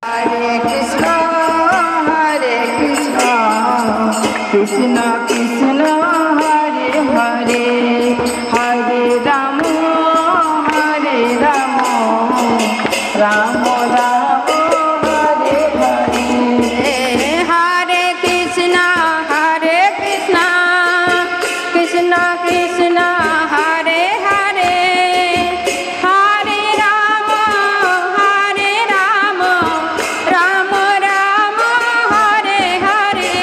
Hare Krishna, Krishna Krishna, Hare Hare, Hare Rama, Rama Rama, Hare Hare. Hare Krishna, Krishna Krishna, Hare Hare, Hare Rama, Rama Rama, Hare Hare.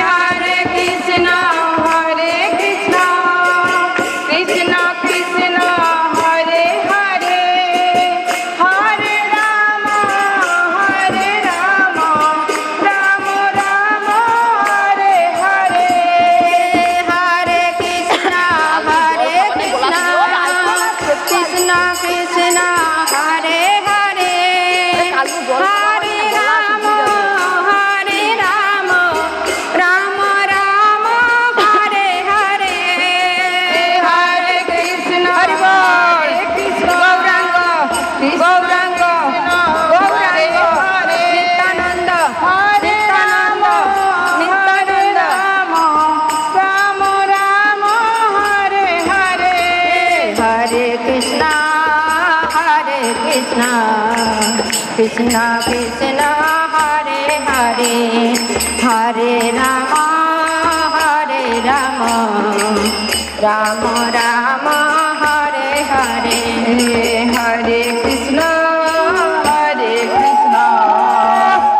Hare Krishna, Krishna Krishna, Hare Hare, Hare Rama, Rama Rama, Hare Hare. Hare Krishna, Krishna Krishna, Hare Hare, Hare Rama, Rama Rama, Hare Hare. Hare Krishna, Gauranga, Nityananda, Hare Rama, Nityananda, Rama Rama, Hare Hare. Hare Krishna, Krishna Krishna, Hare Hare, Hare Rama, Rama Rama, Hare Hare. Hare Krishna,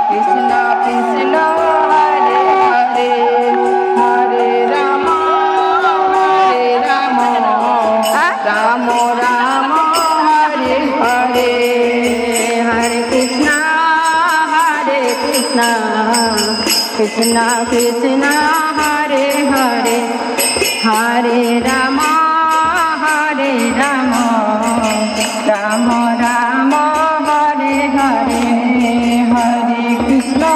Krishna Krishna, Hare Hare, Hare Rama, Rama Rama, Hare Hare. Hare Krishna, Krishna Krishna, Hare Hare, Hare Rama, Rama Rama, Hare Hare. Hare Krishna,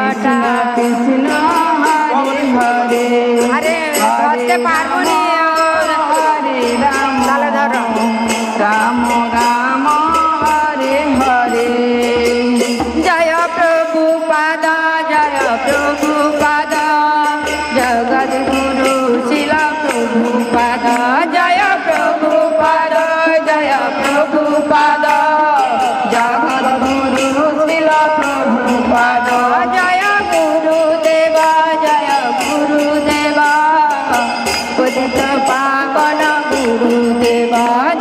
Krishna Krishna, Hare Hare, আরে ধরতে পারবো নি Hare Rama, তাহলে ধরো। Rama Rama, Hare Hare. জয় প্রভুপাদ, জগদ্গুরু শিল প্রভুপাদ, জয় প্রভুপাদ, জগদ্গুরু শিল প্রভুপাদ, জয় গুরুদেব, পতিত পাবন গুরুদেব,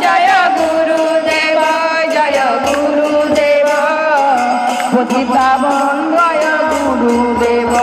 জয় গুরুদেব, পতিতা বন্দয় গুরুদেব।